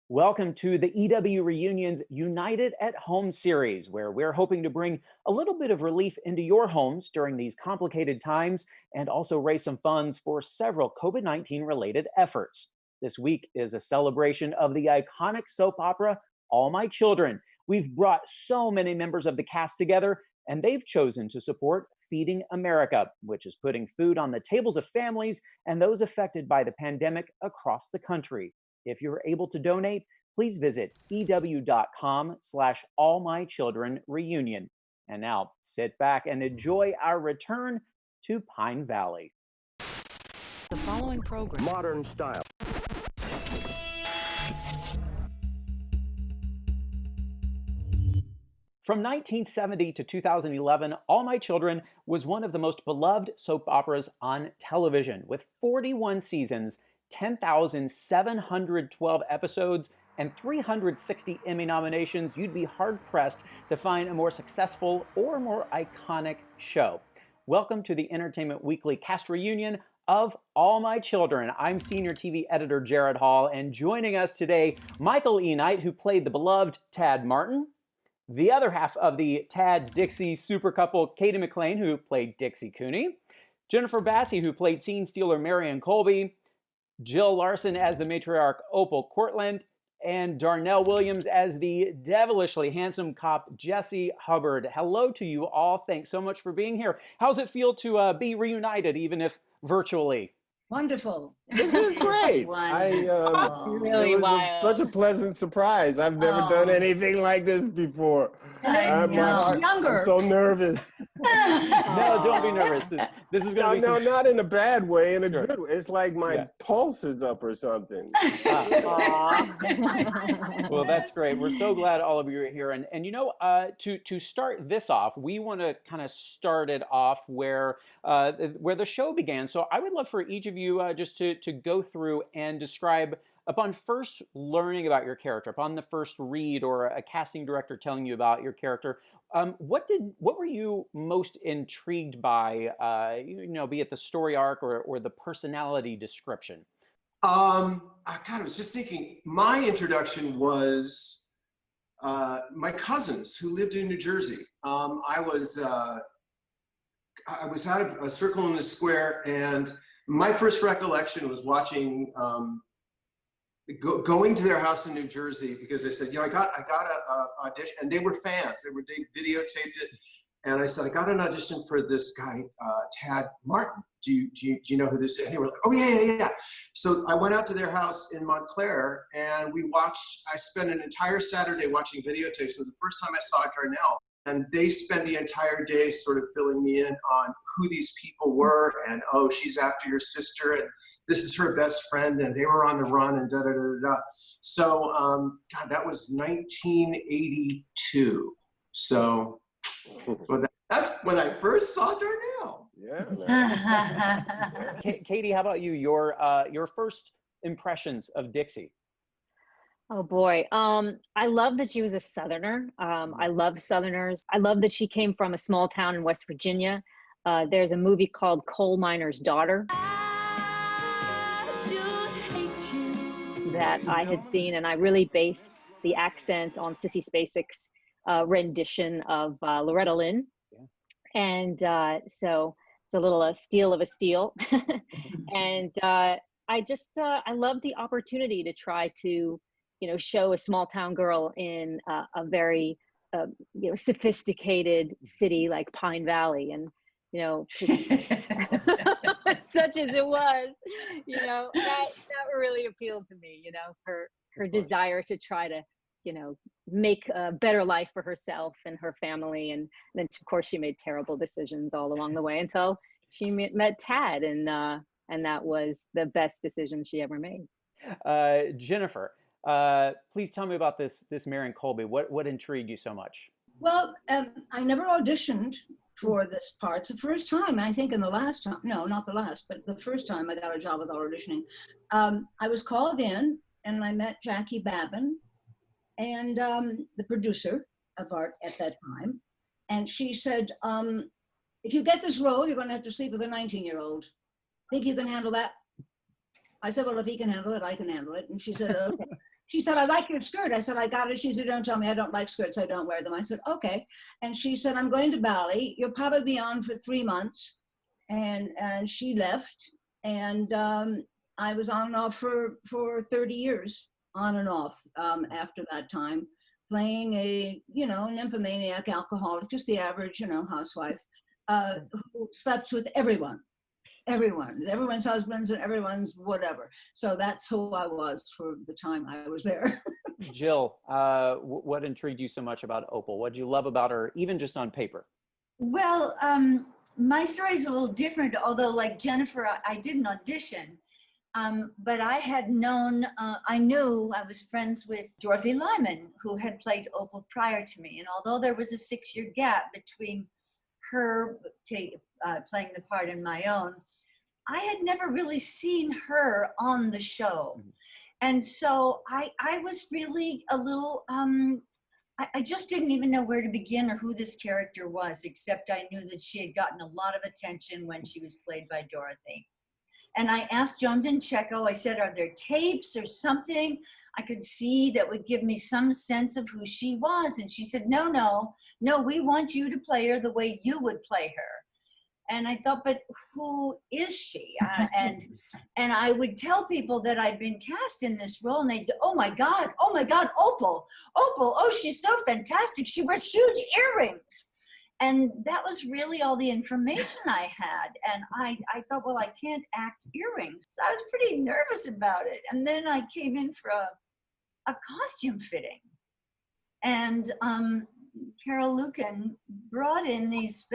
Welcome to the EW Reunion's United at Home series, where we're hoping to bring a little bit of relief into your homes during these complicated times and also raise some funds for several COVID-19 related efforts. This week is a celebration of the iconic soap opera All My Children. We've brought so many members of the cast together, and they've chosen to support Feeding America, which is putting food on the tables of families and those affected by the pandemic across the country. If you're able to donate, please visit ew.com/allmychildrenreunion. And now sit back and enjoy our return to Pine Valley. The following program, modern style. From 1970 to 2011, All My Children was one of the most beloved soap operas on television, with 41 seasons, 10,712 episodes, and 360 Emmy nominations. You'd be hard-pressed to find a more successful or more iconic show. Welcome to the Entertainment Weekly cast reunion of All My Children. I'm senior TV editor Jared Hall, and joining us today, Michael E. Knight, who played the beloved Tad Martin, the other half of the Tad-Dixie super couple, Cady McClain, who played Dixie Cooney, Jennifer Bassey, who played scene stealer Marian Colby, Jill Larson as the matriarch Opal Cortland, and Darnell Williams as the devilishly handsome cop Jesse Hubbard. Hello to you all. Thanks so much for being here. How's it feel to be reunited, even if virtually? Wonderful. This is great. Really it was wild. such a pleasant surprise. I've never done anything like this before. I'm younger. I'm so nervous. No, don't be nervous. This is going to be not in a bad way, in a Sure. good way. It's like my pulse is up or something. Well, that's great. We're so glad all of you are here. And you know, to start this off, we want to kind of start it off where the show began. So I would love for each of you just to go through and describe, upon first learning about your character, upon the first read or a casting director telling you about your character, what were you most intrigued by, be it the story arc or the personality description? I was just thinking, my introduction was my cousins who lived in New Jersey. I was out of a circle in the square, and my first recollection was watching, going to their house in New Jersey, because they said, I got a audition, and they were fans. They videotaped it, and I said, I got an audition for this guy, Tad Martin. Do you know who this is? And they were like, oh yeah. So I went out to their house in Montclair, and I spent an entire Saturday watching videotapes. It was the first time I saw Darnell. And they spent the entire day sort of filling me in on who these people were, and she's after your sister, and this is her best friend, and they were on the run, and da-da-da-da-da. So, that was 1982. So that's when I first saw Darnell. Yeah. Cady, how about you? Your first impressions of Dixie? Oh boy. I love that she was a Southerner. I love Southerners. I love that she came from a small town in West Virginia. There's a movie called Coal Miner's Daughter that I had seen, and I really based the accent on Sissy Spacek's rendition of Loretta Lynn. Yeah. And so it's a little steal of a steal. And I love the opportunity to try to show a small town girl in a very, sophisticated city like Pine Valley, and such as it was, that really appealed to me. Her desire to try to, make a better life for herself and her family, and then of course she made terrible decisions all along the way until she met Tad, and that was the best decision she ever made. Jennifer. Please tell me about this Marian Colby. What intrigued you so much? Well, I never auditioned for this part. It's the first time, I think, the first time I got a job without auditioning. I was called in, and I met Jackie Babin, and the producer of art at that time. And she said, if you get this role, you're going to have to sleep with a 19-year-old. Think you can handle that? I said, well, if he can handle it, I can handle it. And she said, okay. She said, I like your skirt. I said, I got it. She said, don't tell me I don't like skirts. I don't wear them. I said, okay. And she said, I'm going to Bali. You'll probably be on for 3 months. And she left. And I was on and off for 30 years, on and off after that time, playing a, an nymphomaniac alcoholic, just the average, housewife, who slept with everyone's husbands and everyone's whatever. So that's who I was for the time I was there. Jill, what intrigued you so much about Opal? What did you love about her, even just on paper? Well, my story is a little different, although like Jennifer, I didn't audition, but I had known, I was friends with Dorothy Lyman, who had played Opal prior to me. And although there was a 6-year gap between her playing the part and my own, I had never really seen her on the show. And so I was really a little, I just didn't even know where to begin or who this character was, except I knew that she had gotten a lot of attention when she was played by Dorothy. And I asked Joan D'Incheco, I said, are there tapes or something I could see that would give me some sense of who she was? And she said, no, we want you to play her the way you would play her. And I thought, but who is she? And I would tell people that I'd been cast in this role, and they'd go, oh my God, Opal, oh, she's so fantastic. She wears huge earrings. And that was really all the information I had. And I thought, well, I can't act earrings. So I was pretty nervous about it. And then I came in for a costume fitting. And Carol Lucan brought in these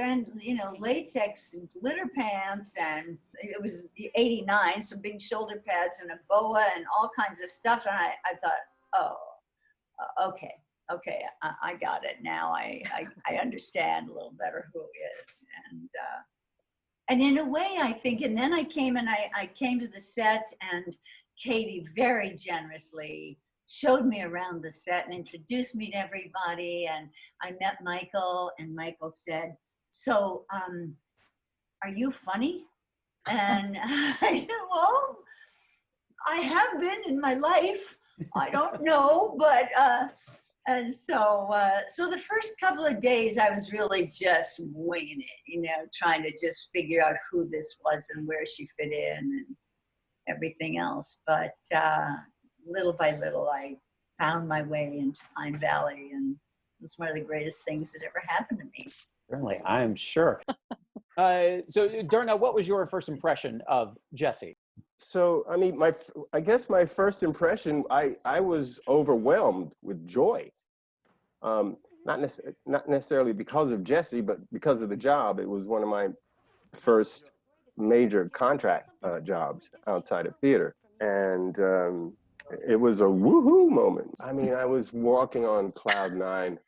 latex and glitter pants, and it was 89, so big shoulder pads and a boa and all kinds of stuff. And I thought, oh, okay, I got it now. I understand a little better who it is. And in a way, I think, and then I came to the set, and Cady very generously showed me around the set and introduced me to everybody. And I met Michael, and Michael said, so are you funny? And I said, well, I have been in my life. I don't know, but, and so the first couple of days I was really just winging it, trying to just figure out who this was and where she fit in and everything else. But little by little, I found my way into Pine Valley, and it was one of the greatest things that ever happened to me. Certainly, I'm sure. So, Darnell, what was your first impression of Jessie? So, I mean, I guess my first impression, I was overwhelmed with joy. Not necessarily because of Jessie, but because of the job. It was one of my first major contract jobs outside of theater. And it was a woohoo moment. I mean, I was walking on cloud 9,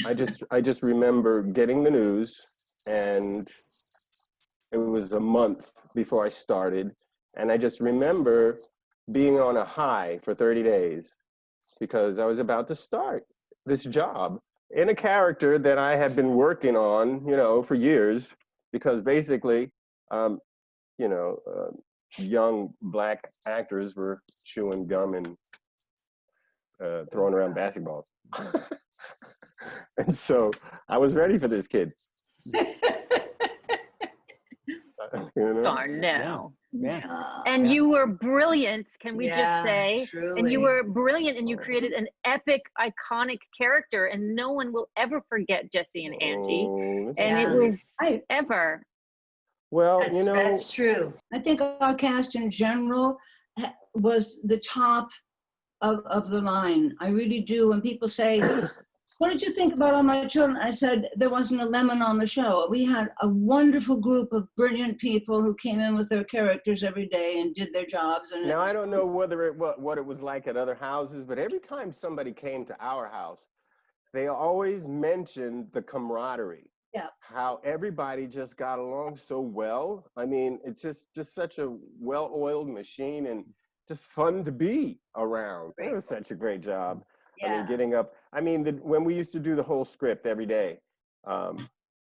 I just remember getting the news, and it was a month before I started. And I just remember being on a high for 30 days because I was about to start this job in a character that I had been working on, for years, because basically, young Black actors were chewing gum and throwing around basketballs. And so I was ready for this kid. Darnell. Yeah. And you were brilliant, can we just say? Truly. And you were brilliant, and you created an epic, iconic character, and no one will ever forget Jessie and Angie. And it was ever. Well, that's true. I think our cast in general was the top of the line. I really do. When people say, what did you think about All My Children? I said, there wasn't a lemon on the show. We had a wonderful group of brilliant people who came in with their characters every day and did their jobs. And now, I don't know what it was like at other houses, but every time somebody came to our house, they always mentioned the camaraderie. Yeah. How everybody just got along so well. I mean, it's just such a well-oiled machine and just fun to be around. It was such a great job. Yeah. I mean, getting up. I mean, when we used to do the whole script every day,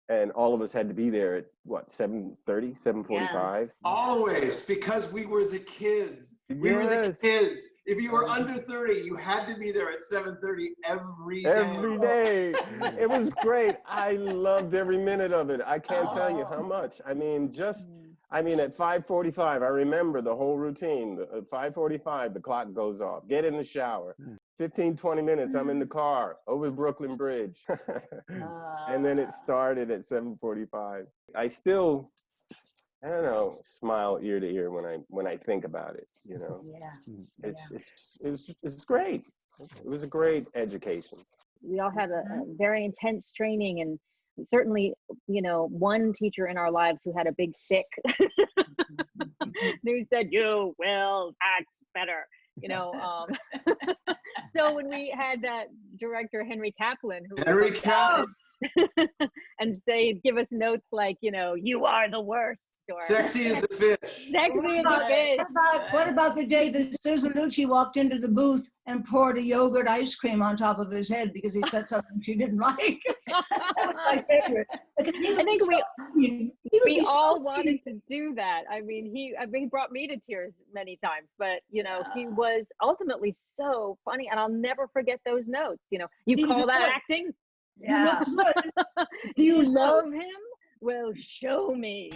and all of us had to be there at what, 7:30, 7:45. Yes. Always, because we were the kids. We were the kids. If you were under 30, you had to be there at 7:30 every day. Every day. It was great. I loved every minute of it. I can't tell you how much. I mean, at 5:45, I remember the whole routine. At 5:45, the clock goes off. Get in the shower. 15, 20 minutes, I'm in the car over Brooklyn Bridge. And then it started at 7:45. I still, I don't know, smile ear to ear when I think about it, you know. Yeah. It's great. It was a great education. We all had a very intense training, and certainly, you know, one teacher in our lives who had a big stick who said, "You will act better." You know, so when we had that director, Henry Kaplan, who and give us notes like, you know, "You are the worst," or "Sexy as a fish." Sexy as a fish. What about the day that Susan Lucci walked into the booth and poured a yogurt ice cream on top of his head because he said something she didn't like? That was my favorite. I think we all wanted to do that. I mean, he brought me to tears many times, but you know, he was ultimately so funny, and I'll never forget those notes. You know, you call that acting? Yeah. Do you love him? Well, show me.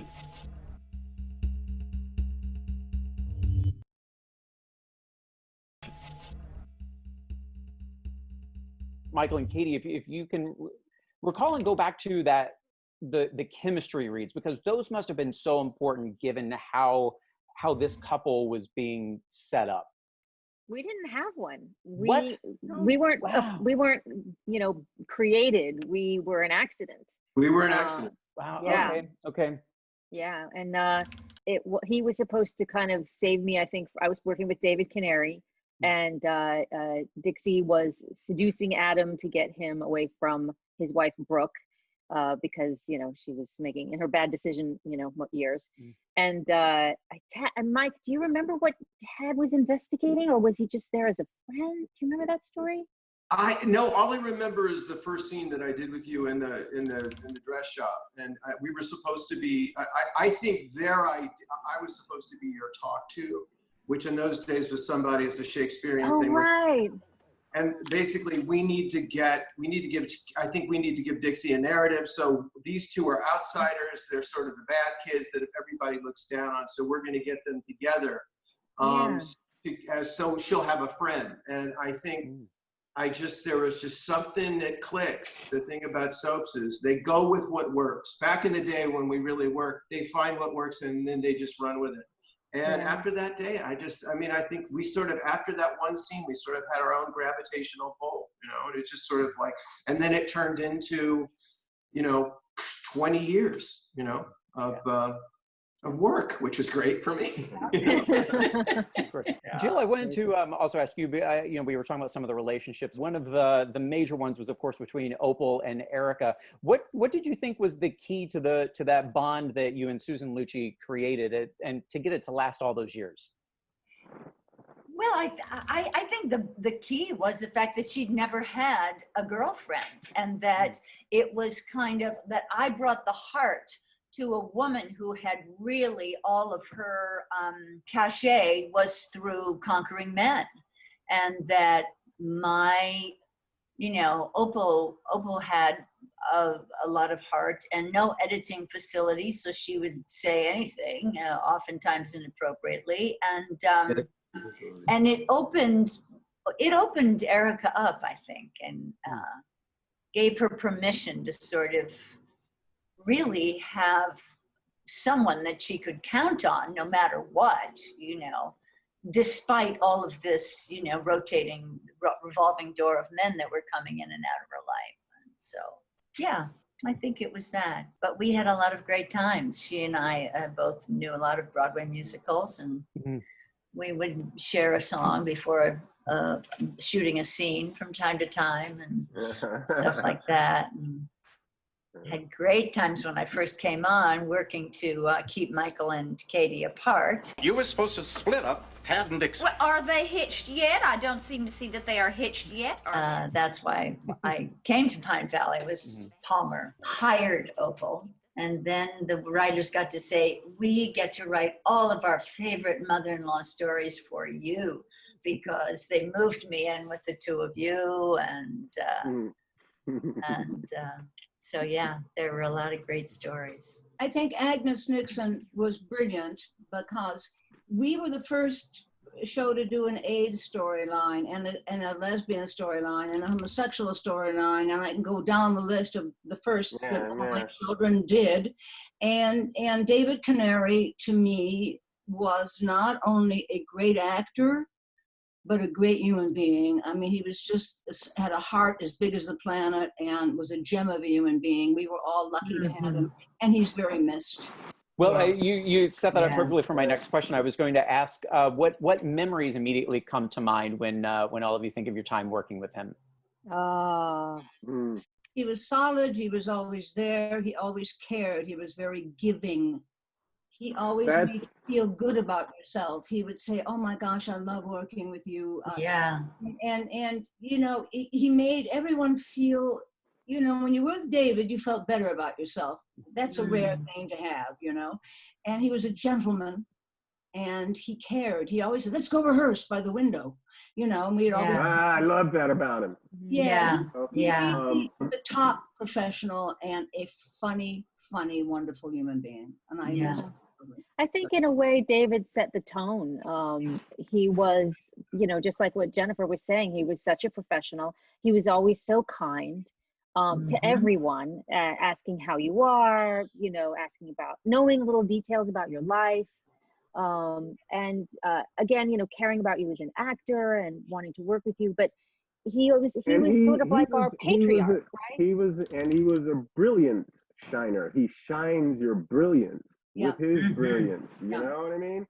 Michael and Cady, if you can recall and go back to that, the chemistry reads, because those must have been so important given how this couple was being set up. We didn't have one. We weren't, you know, created. We were an accident. We were an accident. Wow. Yeah. Okay. Yeah, and he was supposed to kind of save me. I think I was working with David Canary, and Dixie was seducing Adam to get him away from his wife Brooke, because you know she was making in her bad decision, you know, years. And Mike, do you remember what Tad was investigating, or was he just there as a friend? Do you remember that story? No, all I remember is the first scene that I did with you in the dress shop, and we were supposed to be. I think I was supposed to be your talk to, which in those days was somebody. It's a Shakespearean thing. Right. And basically, I think we need to give Dixie a narrative. So these two are outsiders. They're sort of the bad kids that everybody looks down on. So we're going to get them together. So she'll have a friend. And I think there was just something that clicks. The thing about soaps is they go with what works. Back in the day when we really worked, they find what works and then they just run with it. And after that day, I think we sort of, after that one scene, we sort of had our own gravitational pull, you know, and it just sort of like, and then it turned into, you know, 20 years, you know, of work, which was great for me. Jill, I wanted to also ask you, you know, we were talking about some of the relationships. One of the major ones was, of course, between Opal and Erica. What did you think was the key to that bond that you and Susan Lucci created, and to get it to last all those years? Well, I think the key was the fact that she'd never had a girlfriend, and that it was kind of that I brought the heart to a woman who had really all of her cachet was through conquering men, and that Opal had a lot of heart and no editing facility, so she would say anything, oftentimes inappropriately, and it opened Erica up, I think, and gave her permission to sort of really have someone that she could count on no matter what, you know, despite all of this, you know, revolving door of men that were coming in and out of her life. And so, yeah, I think it was that. But we had a lot of great times. She and I both knew a lot of Broadway musicals, and we would share a song before shooting a scene from time to time and stuff like that. And Had great times when I first came on, working to keep Michael and Cady apart. You were supposed to split up Tad and Dixie. Well, are they hitched yet? I don't seem to see that they are hitched yet. That's why I came to Pine Valley. Was Palmer hired Opal. And then the writers got to say, we get to write all of our favorite mother-in-law stories for you, because they moved me in with the two of you. And so, yeah, there were a lot of great stories. I think Agnes Nixon was brilliant because we were the first show to do an AIDS storyline and a lesbian storyline and a homosexual storyline, and I can go down the list of the firsts that all my children did. And David Canary, to me, was not only a great actor, but a great human being. I mean, he was just, had a heart as big as the planet and was a gem of a human being. We were all lucky to have him, and he's very missed. Well, you set that up perfectly for my next question. I was going to ask, what memories immediately come to mind when all of you think of your time working with him? He was solid. He was always there. He always cared. He was very giving. He always made you feel good about yourself. He would say, "Oh my gosh, I love working with you." And you know, he made everyone feel. You know, when you were with David, you felt better about yourself. That's a rare thing to have, you know. And he was a gentleman, and he cared. He always said, "Let's go rehearse by the window," you know. And we'd always. I love that about him. He was a top professional and a funny, wonderful human being, and I miss him. I think in a way David set the tone. He was, you know, just like what Jennifer was saying, he was such a professional. He was always so kind. To everyone, asking how you are, you know, asking about, knowing little details about your life. And again, you know, caring about you as an actor and wanting to work with you. But he was sort of like our patriarch, right? He was a brilliance shiner. He shines your brilliance with his brilliance. You know what I mean?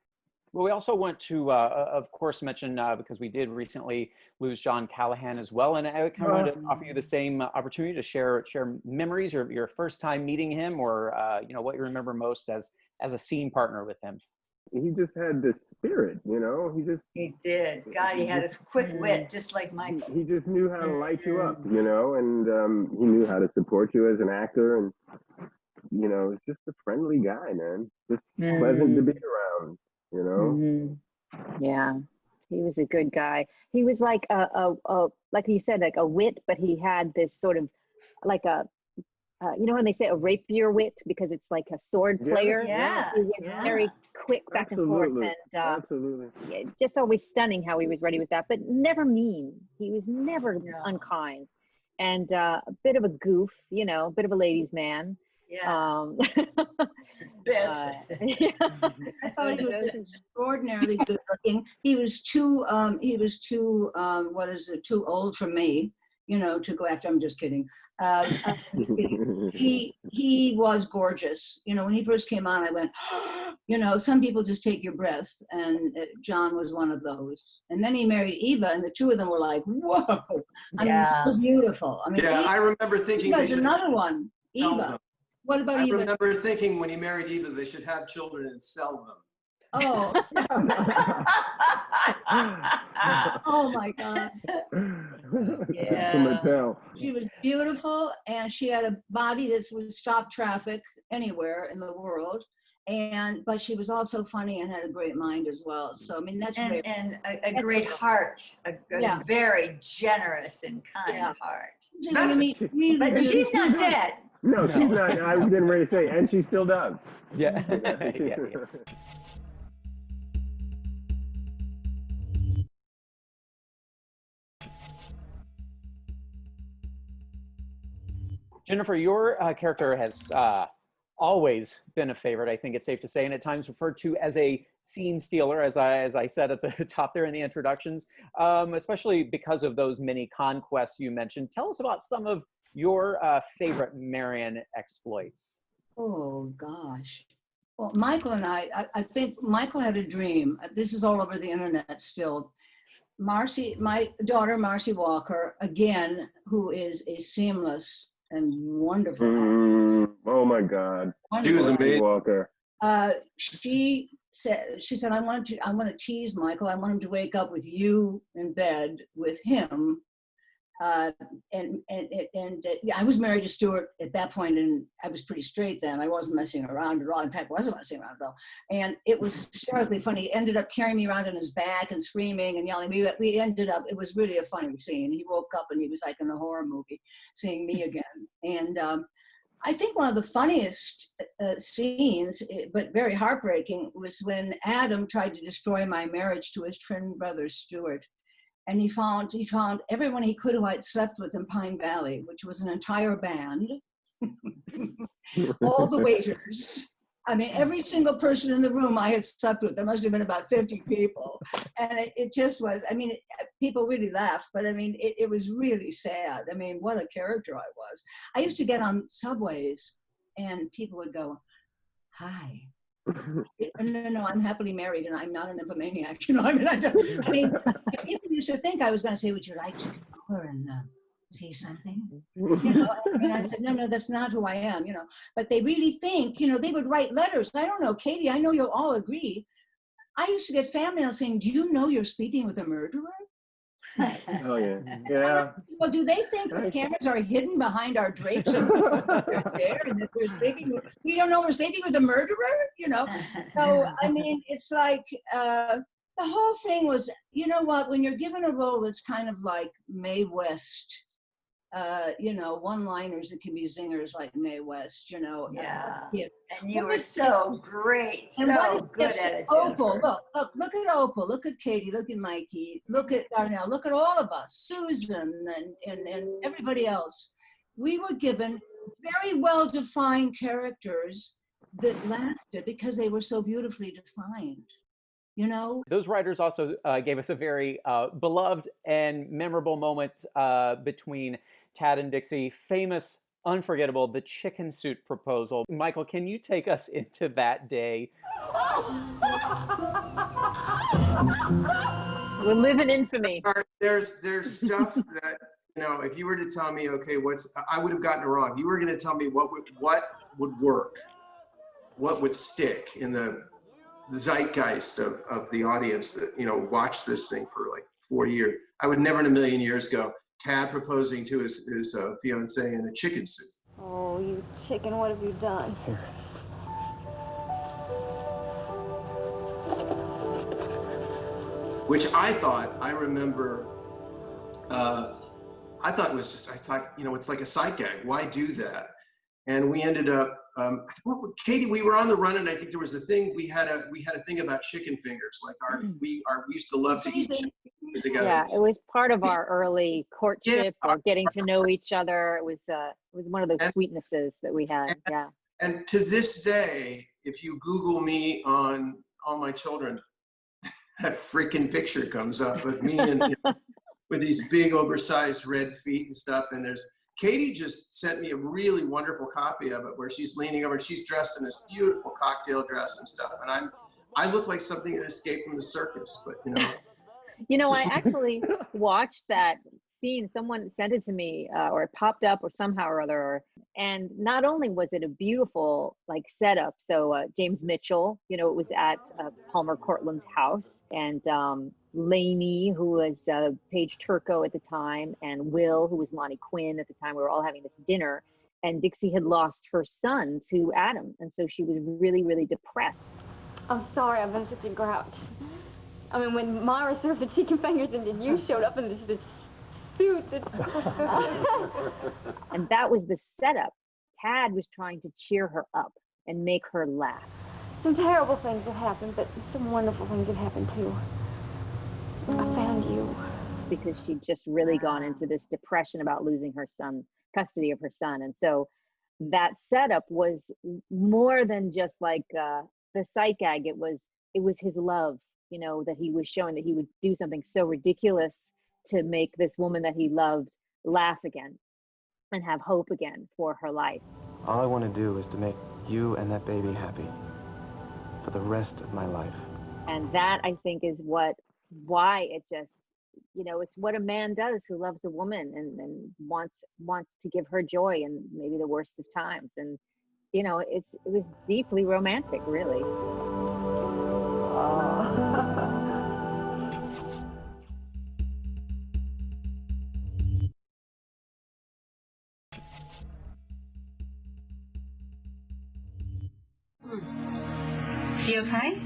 Well, we also want to, of course, mention, because we did recently lose John Callahan as well, and I kind of wanted to offer you the same opportunity to share memories or your first time meeting him, or you know, what you remember most as a scene partner with him. He just had this spirit, you know. He did. God, he had a quick wit, just like Michael. He just knew how to light you up, you know, and he knew how to support you as an actor, and you know, he's just a friendly guy, man. Just pleasant to be around. You know? Yeah, he was a good guy. He was like like you said, like a wit, but he had this sort of like you know when they say a rapier wit, because it's like a sword player. He was very quick back and forth, and just always stunning how he was ready with that, but never mean. He was never unkind, and a bit of a goof, you know, a bit of a ladies' man. I thought he was extraordinarily good looking. He was too too old for me, you know, to go after. I'm just kidding. He was gorgeous. You know, when he first came on, I went, you know, some people just take your breath, and John was one of those. And then he married Eva, and the two of them were like, whoa! I mean, so beautiful. I mean, I remember thinking there's another one, Eva. No. What about Eva? I remember thinking when he married Eva, they should have children and sell them. Oh. Oh my God. She was beautiful, and she had a body that would stop traffic anywhere in the world. But she was also funny and had a great mind as well. So I mean, that's great. And a great heart, a very generous and kind heart. But she's not dead. No, she's not. I was getting ready to say, and she still does. Yeah. Jennifer, your character has always been a favorite. I think it's safe to say, and at times referred to as a scene stealer, as I said at the top there in the introductions, especially because of those many conquests you mentioned. Tell us about some of your favorite Marian exploits. Oh gosh. Well, Michael and I think Michael had a dream. This is all over the internet still. Marcy, my daughter, Marcy Walker, again, who is a seamless and wonderful. Oh my God. She was amazing. Walker. She said, I want to tease Michael. I want him to wake up with you in bed with him. I was married to Stuart at that point, and I was pretty straight then. I wasn't messing around at all. In fact, I wasn't messing around at all. And it was hysterically funny. He ended up carrying me around on his back and screaming and yelling. We ended up, it was really a funny scene. He woke up and he was like in a horror movie, seeing me again. And I think one of the funniest scenes, but very heartbreaking, was when Adam tried to destroy my marriage to his twin brother, Stuart. And he found everyone he could who I'd slept with in Pine Valley, which was an entire band, all the waiters. I mean, every single person in the room I had slept with. There must have been about 50 people. And it just was, I mean, people really laughed, but I mean, it was really sad. I mean, what a character I was. I used to get on subways and people would go, "Hi." No, I'm happily married and I'm not an nymphomaniac. You know, I mean, people used to think I was going to say, "Would you like to come over and see something?" You know, and I said, no, that's not who I am, you know. But they really think, you know, they would write letters. I don't know, Cady, I know you'll all agree. I used to get fan mail saying, "Do you know you're sleeping with a murderer?" Oh yeah, yeah. Well, do they think the cameras are hidden behind our drapes and they're there and that we're sleeping? We don't know we're sleeping with a murderer, you know. So I mean, it's like the whole thing was, you know what? When you're given a role that's kind of like Mae West, you know, one-liners that can be zingers like Mae West, you know. Yeah. Yeah. And you were so great, so good at it, Opal, Jennifer. look at Opal, look at Cady, look at Mikey, look at Darnell, look at all of us, Susan and everybody else. We were given very well-defined characters that lasted because they were so beautifully defined. You know, those writers also gave us a very beloved and memorable moment between Tad and Dixie. Famous, unforgettable, the chicken suit proposal. Michael, can you take us into that day? We live in infamy. There's stuff that, you know, if you were to tell me, okay, I would have gotten it wrong. You were going to tell me what would work, what would stick in the zeitgeist of the audience that, you know, watched this thing for like 4 years. I would never in a million years go, Tad proposing to his fiance in a chicken suit. Oh, you chicken, what have you done? Which I remember, I thought it was just, I thought, you know, it's like a sight gag. Why do that? And we ended up, Cady, we were on the run, and I think there was a thing, we had a thing about chicken fingers. Like we used to love to eat chicken fingers together. Yeah, it was part of our early courtship or getting to know each other. It was one of those sweetnesses that we had. Yeah. And to this day, if you Google me on all my children, that freaking picture comes up of me and with these big oversized red feet and stuff. And Cady just sent me a really wonderful copy of it where she's leaning over and she's dressed in this beautiful cocktail dress and stuff. And I look like something that escaped from the circus, but you know. You know, I actually watched that scene. Someone sent it to me or it popped up or somehow or other. And not only was it a beautiful like setup. So James Mitchell, you know, it was at Palmer Cortland's house, and Lainey, who was Paige Turco at the time, and Will, who was Lonnie Quinn at the time. We were all having this dinner, and Dixie had lost her son to Adam. And so she was really, really depressed. I'm sorry I've been such a grouch. I mean, when Myra served the chicken fingers and then you showed up in this suit. And that was the setup. Tad was trying to cheer her up and make her laugh. Some terrible things have happened, but some wonderful things have happened too. I found you. Because she'd just really gone into this depression about losing her son, custody of her son. And so that setup was more than just like the sight gag. It was his love, you know, that he was showing, that he would do something so ridiculous to make this woman that he loved laugh again and have hope again for her life. All I want to do is to make you and that baby happy for the rest of my life. And that, I think, is why it just you know, it's what a man does who loves a woman and wants to give her joy in maybe the worst of times. And, you know, it was deeply romantic, really. You okay?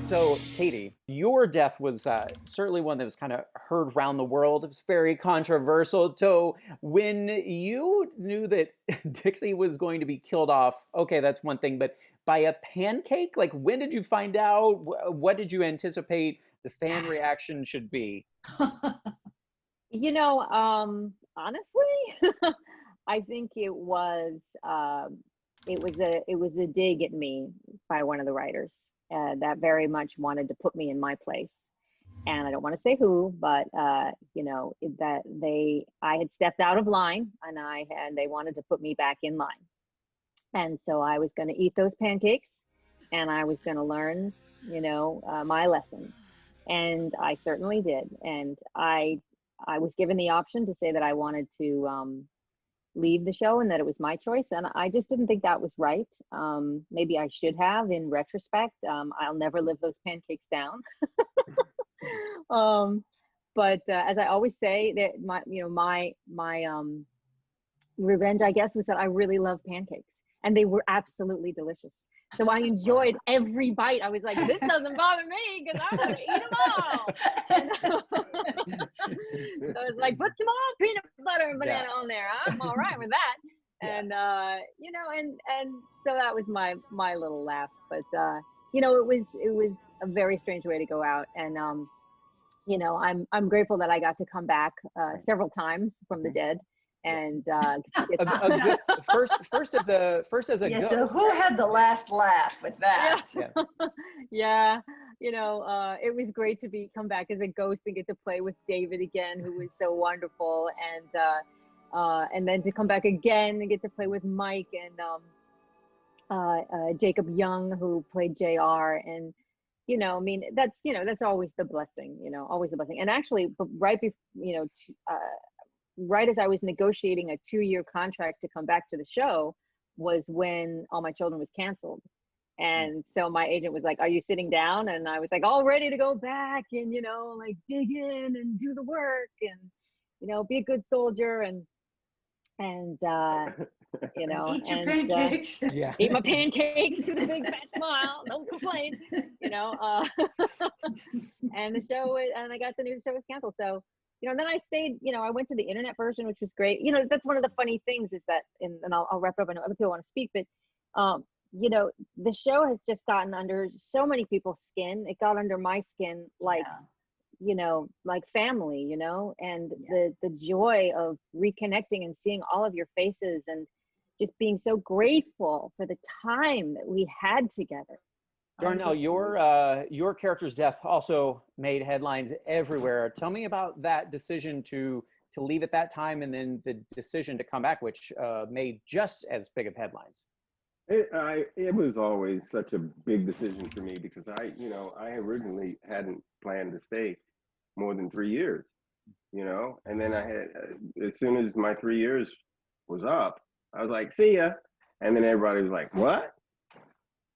So, Cady, your death was certainly one that was kind of heard around the world. It was very controversial. So, when you knew that Dixie was going to be killed off, okay, that's one thing. But by a pancake, like, when did you find out? What did you anticipate the fan reaction should be? You know, honestly, I think it was a dig at me by one of the writers that very much wanted to put me in my place. And I don't want to say who, but you know, I had stepped out of line, and they wanted to put me back in line. And so I was going to eat those pancakes, and I was going to learn, you know, my lesson. And I certainly did. And I was given the option to say that I wanted to leave the show and that it was my choice. And I just didn't think that was right. Maybe I should have in retrospect. I'll never live those pancakes down. But as I always say, that my revenge, I guess, was that I really love pancakes, and they were absolutely delicious. So I enjoyed every bite. I was like, this doesn't bother me because I'm going to eat them all. So I was like, put some more peanut butter and banana on there. I'm all right with that. And, you know, and so that was my little laugh. But, you know, it was a very strange way to go out. And, you know, I'm grateful that I got to come back several times from the dead. And first as a ghost. So who had the last laugh with that? Yeah, you know, it was great to come back as a ghost and get to play with David again, who was so wonderful, and then to come back again and get to play with Mike and Jacob Young, who played JR. And you know, I mean, that's always the blessing, you know, always the blessing. And actually, right before, you know, right as I was negotiating a 2-year contract to come back to the show was when All My Children was canceled. And so my agent was like, are you sitting down? And I was like, all ready to go back and, you know, like dig in and do the work and, you know, be a good soldier and you know, eat your pancakes. Eat my pancakes with a big fat smile, don't complain, you know, and the show, and I got the news the show was canceled. So, you know, and then I stayed, you know, I went to the internet version, which was great. You know, that's one of the funny things is that, and I'll wrap it up. I know other people want to speak, but, you know, the show has just gotten under so many people's skin. It got under my skin, like, you know, like family, you know, and the joy of reconnecting and seeing all of your faces and just being so grateful for the time that we had together. Darnell, your character's death also made headlines everywhere. Tell me about that decision to leave at that time, and then the decision to come back, which made just as big of headlines. It was always such a big decision for me because I originally hadn't planned to stay more than 3 years, you know, and then I had, as soon as my 3 years was up, I was like, see ya. And then everybody was like, what?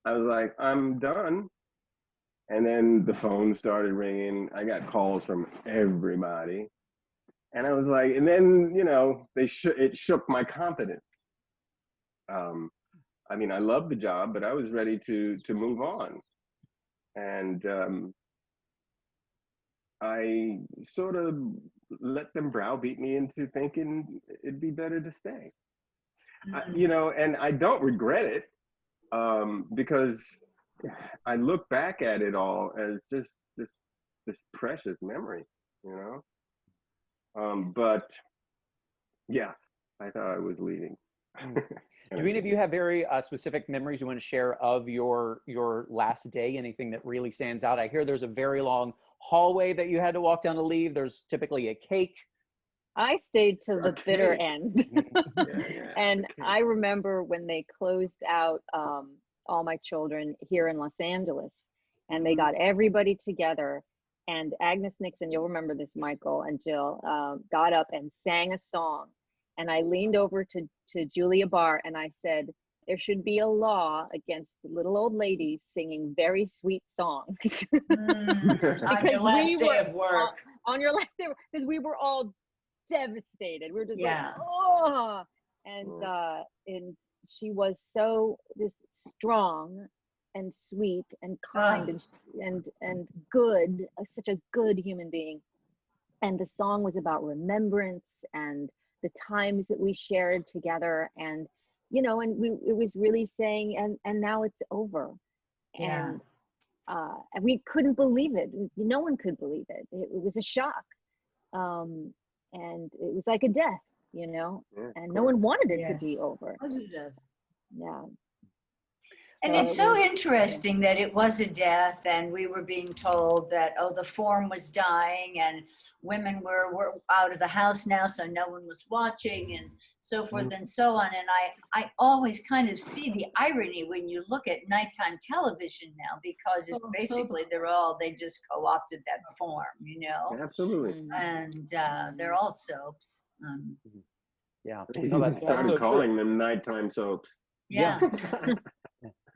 I was like, I'm done. And then the phone started ringing. I got calls from everybody. And I was like, and then, you know, it shook my confidence. I mean, I loved the job, but I was ready to move on. And I sort of let them browbeat me into thinking it'd be better to stay. You know, and I don't regret it. Because I look back at it all as just this precious memory, you know. But yeah, I thought I was leaving. Do any of you have very specific memories you want to share of your last day? Anything that really stands out? I hear there's a very long hallway that you had to walk down to leave. There's typically a cake. I stayed till the bitter end. And I remember when they closed out All My Children here in Los Angeles, and they got everybody together, And Agnes Nixon, you'll remember this, Michael and Jill, got up and sang a song. And I leaned over to Julia Barr and I said, there should be a law against little old ladies singing very sweet songs. On your last day of work. On your last day, because we were all devastated. We were just Yeah. like, oh. And she was so strong and sweet and kind and good, such a good human being. And the song was about remembrance and the times that we shared together, and you know, and it was really saying, and now it's over. Yeah. And we couldn't believe it. No one could believe it. It was a shock. And it was like a death, you know, and no one wanted it to be over. Yeah. And it's so interesting that it was a death, and we were being told that, oh, the form was dying and women were out of the house now, so no one was watching and so forth and so on. And I always kind of see the irony when you look at nighttime television now, because it's basically they just co-opted that form, you know? Absolutely. And they're all soaps. Yeah. They started calling them nighttime soaps. Yeah.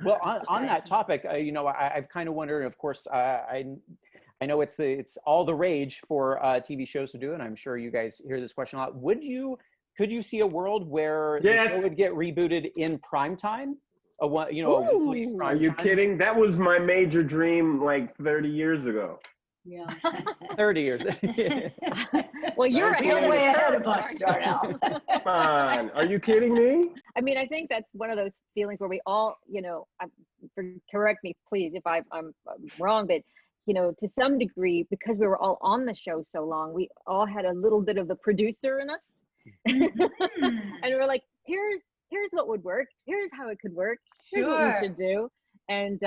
Well, on that topic, you know, I've kind of wondered. Of course, I know it's all the rage for TV shows to do, and I'm sure you guys hear this question a lot. Could you see a world where the show would get rebooted in prime time? A weekly prime Are you kidding? That was my major dream like 30 years ago. Yeah. 30 years. Well, you're way ahead of us, Darnell. Come on, are you kidding me? I mean, I think that's one of those feelings where we all, you know, correct me, please, if I'm wrong, but, you know, to some degree, because we were all on the show so long, we all had a little bit of the producer in us. And we're like, here's what would work. Here's how it could work. Here's what we should do. And,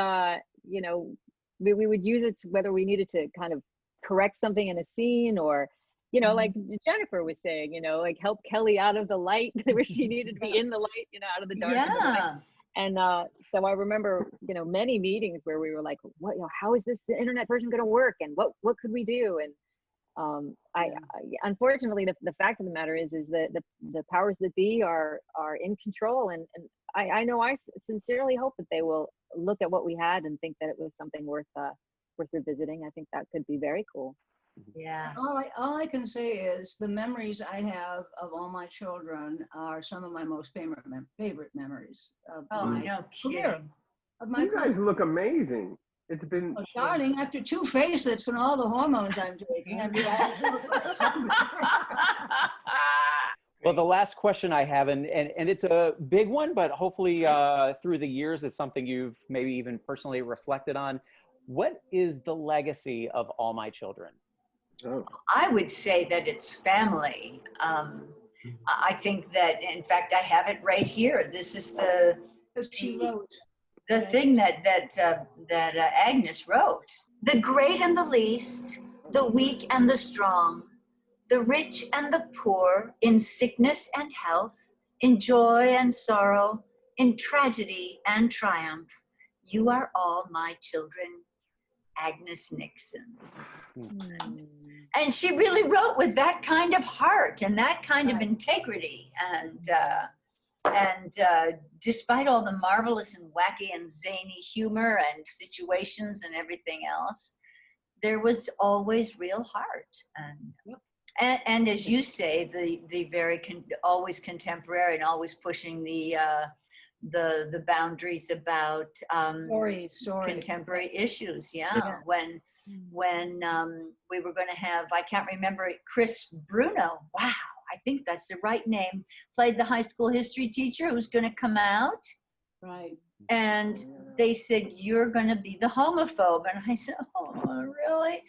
you know, we would use it whether we needed to kind of correct something in a scene, or, you know, like Jennifer was saying, you know, like help Kelly out of the light where she needed to be in the light, you know, out of the dark. Yeah. And so I remember, you know, many meetings where we were like, what, you know, how is this internet version going to work? And what could we do? And I unfortunately, the fact of the matter is that the powers that be are in control. And I know I sincerely hope that they will look at what we had and think that it was something worth revisiting. I think that could be very cool. Yeah. All I can say is the memories I have of all my children are some of my most favorite memories of my career. You guys look amazing. It's been darling, after 2 facelifts and all the hormones I'm taking. Well, the last question I have, and it's a big one, but hopefully through the years, it's something you've maybe even personally reflected on. What is the legacy of All My Children? I would say that it's family. I think that, in fact, I have it right here. This is the thing that Agnes wrote. The great and the least, the weak and the strong, the rich and the poor, in sickness and health, in joy and sorrow, in tragedy and triumph, you are all my children. Agnes Nixon. And she really wrote with that kind of heart and that kind of integrity. And despite all the marvelous and wacky and zany humor and situations and everything else, there was always real heart. And as you say, the very always contemporary and always pushing the boundaries about contemporary issues. When we were going to have, I can't remember it, Chris Bruno. Wow, I think that's the right name. Played the high school history teacher who's going to come out. Right. And they said, you're going to be the homophobe. And I said, oh, really?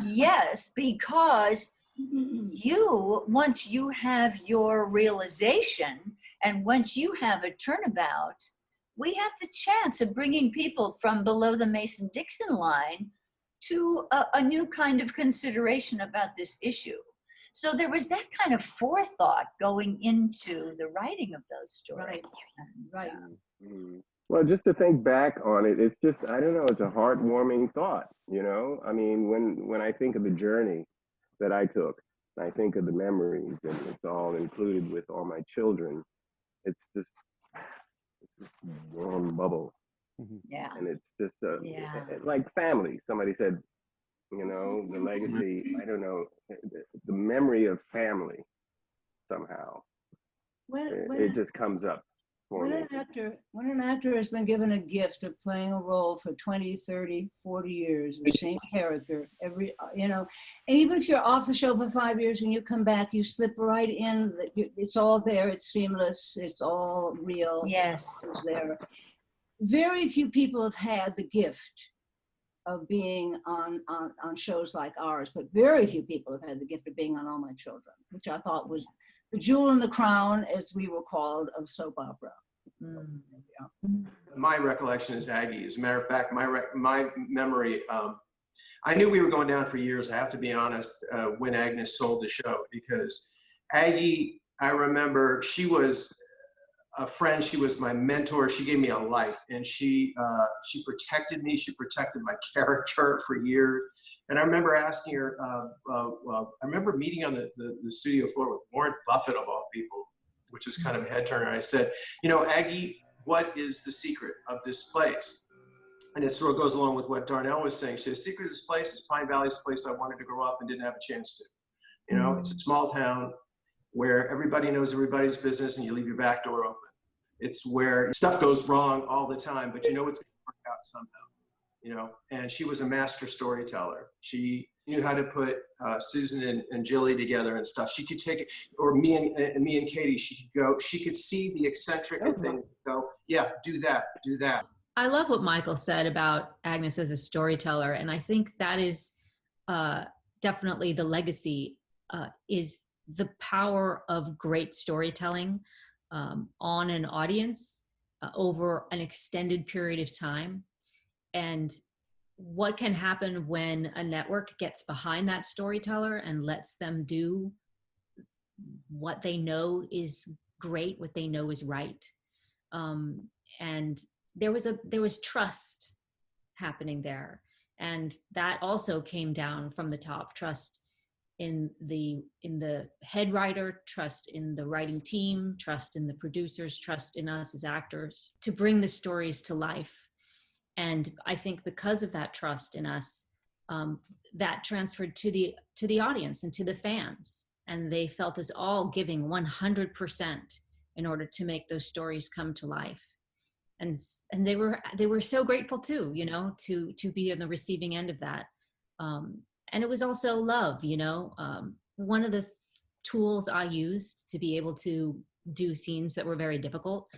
Yes, because once you have your realization, and once you have a turnabout, we have the chance of bringing people from below the Mason-Dixon line to a new kind of consideration about this issue. So there was that kind of forethought going into the writing of those stories. Right. Well, just to think back on it, it's just, I don't know, it's a heartwarming thought, you know? I mean, when I think of the journey that I took, and I think of the memories, and it's all included with all my children, it's just a warm bubble. Yeah. And it's just like family. Somebody said, you know, the legacy, I don't know, the memory of family somehow. It just comes up. When an actor has been given a gift of playing a role for 20, 30, 40 years, the same character, you know, and even if you're off the show for 5 years and you come back, you slip right in, it's all there, it's seamless, it's all real. Yes. It's there. Very few people have had the gift of being on shows like ours, but very few people have had the gift of being on All My Children, which I thought was the jewel in the crown, as we were called, of soap opera. My recollection is Aggie. As a matter of fact, my memory, I knew we were going down for years, I have to be honest, when Agnes sold the show, because Aggie, I remember, she was a friend, she was my mentor, she gave me a life, and she protected me, she protected my character for years. And I remember asking her, I remember meeting on the studio floor with Warren Buffett, of all people, which is kind of a head turner. I said, you know, Aggie, what is the secret of this place? And it sort of goes along with what Darnell was saying. She said, the secret of this place is Pine Valley's place I wanted to grow up and didn't have a chance to. You know, it's a small town where everybody knows everybody's business and you leave your back door open. It's where stuff goes wrong all the time, but you know it's going to work out somehow. You know, and she was a master storyteller. She knew how to put Susan and Jilly together and stuff. She could take it, or me and Cady, she could see the eccentric and things and go, yeah, do that. I love what Michael said about Agnes as a storyteller. And I think that is definitely the legacy, is the power of great storytelling on an audience over an extended period of time. And what can happen when a network gets behind that storyteller and lets them do what they know is great, what they know is right. And there was trust happening there. And that also came down from the top, trust in the head writer, trust in the writing team, trust in the producers, trust in us as actors to bring the stories to life. And I think because of that trust in us, that transferred to the audience and to the fans. And they felt us all giving 100% in order to make those stories come to life. And they were so grateful too, you know, to be on the receiving end of that. And it was also love, you know. One of the tools I used to be able to do scenes that were very difficult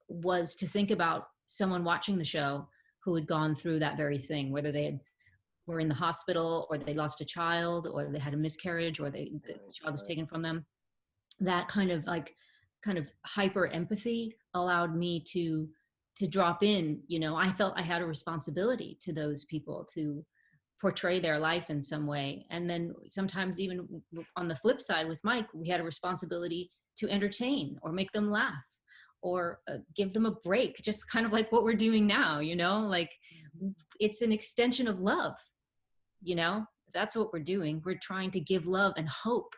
was to think about someone watching the show who had gone through that very thing, whether they were in the hospital or they lost a child or they had a miscarriage or the child was taken from them. That kind of hyper empathy allowed me to drop in. You know, I felt I had a responsibility to those people to portray their life in some way. And then sometimes even on the flip side with Mike, we had a responsibility to entertain or make them laugh or give them a break, just kind of like what we're doing now, you know, like it's an extension of love, you know, that's what we're doing. We're trying to give love and hope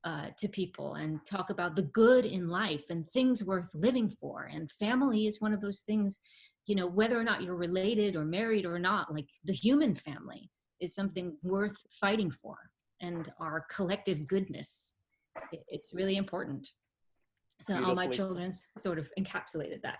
to people and talk about the good in life and things worth living for. And family is one of those things, you know, whether or not you're related or married or not, like the human family is something worth fighting for, and our collective goodness. It's really important. So All My Children's sort of encapsulated that.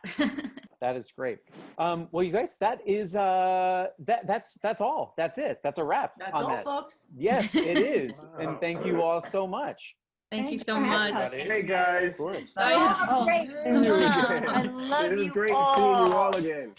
That is great. Well, you guys, that is that's all. That's it. That's a wrap. That's all, folks. Yes, it is. And thank you all so much. Thank you so much. Hey guys. Oh, great. I love you all. It is great seeing you all again.